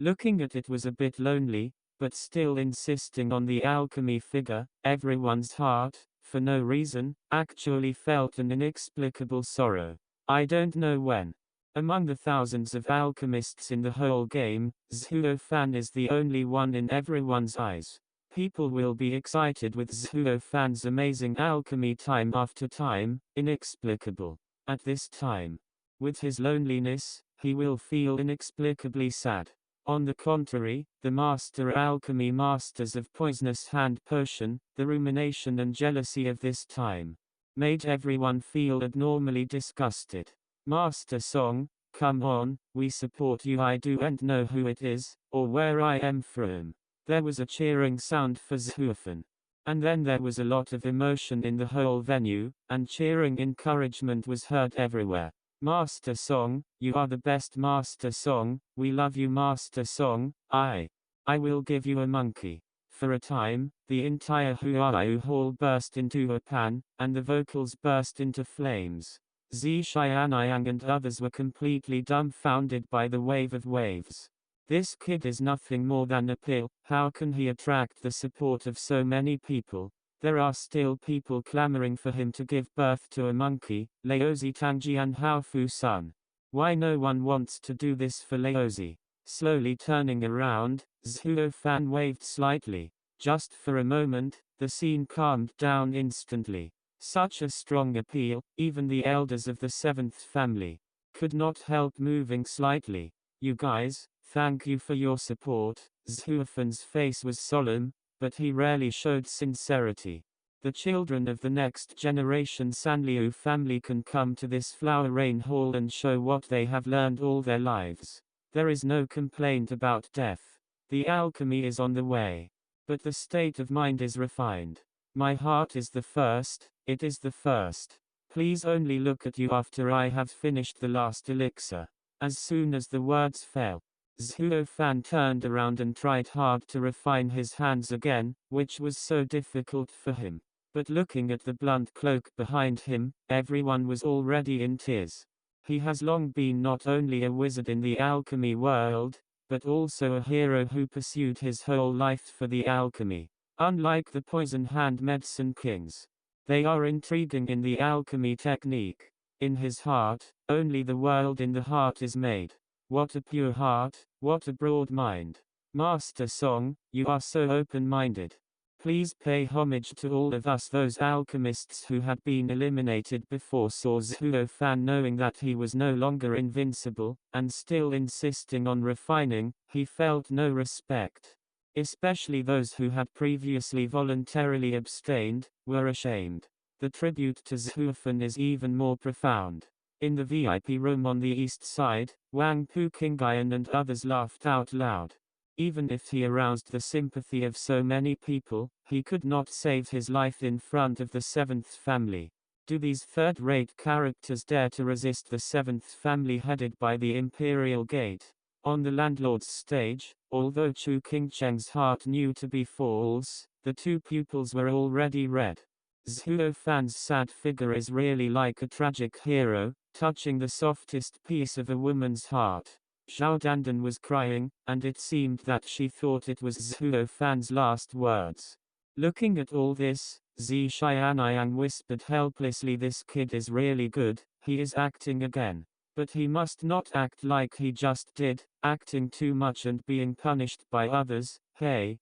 Looking at it was a bit lonely, but still insisting on the alchemy figure, everyone's heart, for no reason, actually felt an inexplicable sorrow. I don't know when. Among the thousands of alchemists in the whole game, Zhuo Fan is the only one in everyone's eyes. People will be excited with Zhuo Fan's amazing alchemy time after time, inexplicable. At this time, with his loneliness, he will feel inexplicably sad. On the contrary, the master alchemy masters of poisonous hand potion, the rumination and jealousy of this time, made everyone feel abnormally disgusted. Master Song, come on, we support you. I don't know who it is, or where I am from. There was a cheering sound for Zhuo Fan. And then there was a lot of emotion in the whole venue, and cheering encouragement was heard everywhere. Master Song, you are the best Master Song, we love you Master Song, I will give you a monkey. For a time, the entire Huayu hall burst into a pan, and the vocals burst into flames. Zi Xianyang and others were completely dumbfounded by the wave of waves. This kid is nothing more than a pill, how can he attract the support of so many people? There are still people clamoring for him to give birth to a monkey, Laozi Tangjian Haofu-san. Why no one wants to do this for Laozi? Slowly turning around, Zhuo Fan waved slightly. Just for a moment, the scene calmed down instantly. Such a strong appeal, even the elders of the seventh family could not help moving slightly. You guys, thank you for your support. Zhuo Fan's face was solemn, but he rarely showed sincerity. The children of the next generation Sanliu family can come to this Flower Rain Hall and show what they have learned all their lives. There is no complaint about death. The alchemy is on the way. But the state of mind is refined. My heart is the first, it is the first. Please only look at you after I have finished the last elixir. As soon as the words fell, Zhuo Fan turned around and tried hard to refine his hands again, which was so difficult for him. But looking at the blunt cloak behind him, everyone was already in tears. He has long been not only a wizard in the alchemy world, but also a hero who pursued his whole life for the alchemy. Unlike the poison hand medicine kings, they are intriguing in the alchemy technique. In his heart, only the world in the heart is made. What a pure heart, what a broad mind. Master Song, you are so open-minded. Please pay homage to all of us, those alchemists who had been eliminated before. Saw Zhuo Fan knowing that he was no longer invincible, and still insisting on refining, he felt no respect. Especially those who had previously voluntarily abstained, were ashamed. The tribute to Zhuo Fan is even more profound. In the VIP room on the east side, Wang Puqingyan and others laughed out loud. Even if he aroused the sympathy of so many people, he could not save his life in front of the seventh family. Do these third-rate characters dare to resist the seventh family headed by the Imperial Gate? On the landlord's stage, although Chu Qingcheng's heart knew to be false, the two pupils were already red. Zhuo Fan's sad figure is really like a tragic hero, touching the softest piece of a woman's heart. Zhao Dandan was crying, and it seemed that she thought it was Zhuo Fan's last words. Looking at all this, Zi Xianyang whispered helplessly, this kid is really good, he is acting again. But he must not act like he just did, acting too much and being punished by others. Hey.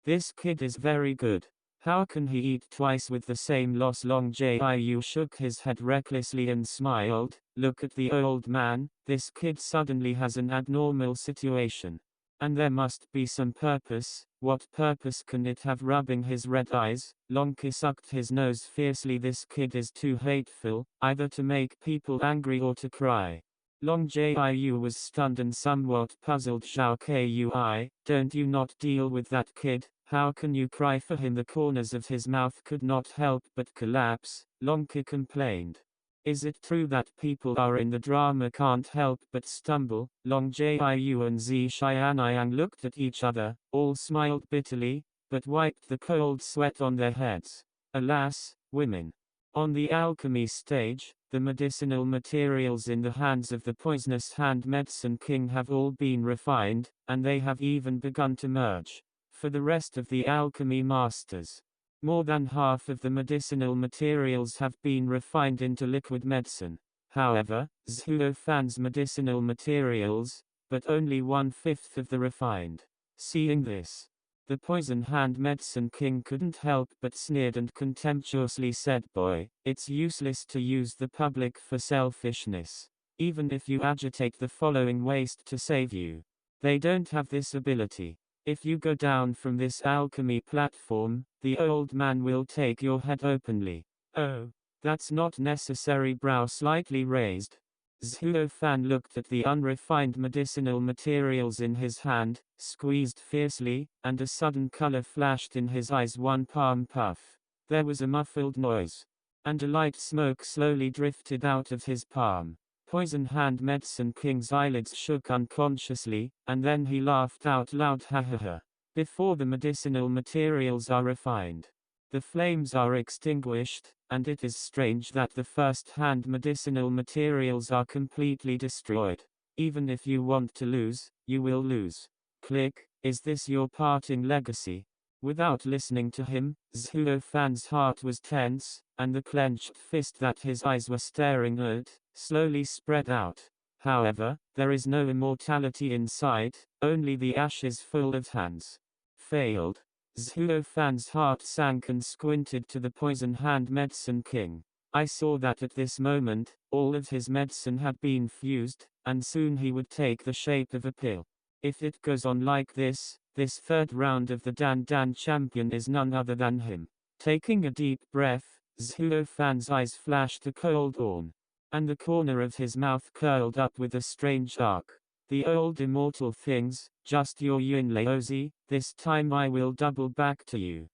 This kid is very good. How can he eat twice with the same loss? Long Jiu shook his head recklessly and smiled. Look at the old man, this kid suddenly has an abnormal situation. And there must be some purpose. What purpose can it have? Rubbing his red eyes, Longqi sucked his nose fiercely. This kid is too hateful, either to make people angry or to cry. Long Jiu was stunned and somewhat puzzled. Zhao Kui, don't you not deal with that kid? How can you cry for him? The corners of his mouth could not help but collapse. Longqi complained. Is it true that people are in the drama can't help but stumble? Long Jiu and Zi Xianyang looked at each other, all smiled bitterly, but wiped the cold sweat on their heads. Alas, women. On the alchemy stage, The medicinal materials in the hands of the poisonous hand medicine king have all been refined, and they have even begun to merge. For the rest of the alchemy masters, more than half of the medicinal materials have been refined into liquid medicine. However, Zhuo Fan's medicinal materials, but only 1/5 of the refined. Seeing this, the poison hand medicine king couldn't help but sneered and contemptuously said, "Boy, it's useless to use the public for selfishness. Even if you agitate the following waste to save you, they don't have this ability. If you go down from this alchemy platform, the old man will take your head openly." "Oh, that's not necessary." Brow slightly raised, Zhuo Fan looked at the unrefined medicinal materials in his hand, squeezed fiercely, and a sudden color flashed in his eyes. One palm puff. There was a muffled noise, and a light smoke slowly drifted out of his palm. Poison hand medicine king's eyelids shook unconsciously, and then he laughed out loud. Ha ha ha. Before the medicinal materials are refined, the flames are extinguished, and it is strange that the first-hand medicinal materials are completely destroyed. Even if you want to lose, you will lose. Click. Is this your parting legacy? Without listening to him, Zhuo Fan's heart was tense, and the clenched fist that his eyes were staring at slowly spread out. However, there is no immortality in sight, only the ashes full of hands. Failed. Zhuo Fan's heart sank and squinted to the poison hand medicine king. I saw that at this moment, all of his medicine had been fused, and soon he would take the shape of a pill. If it goes on like this third round of the Dan Dan champion is none other than him. Taking a deep breath, Zhuo Fan's eyes flashed a cold dawn, and the corner of his mouth curled up with a strange arc. The old immortal things, just your yin laozi, this time I will double back to you.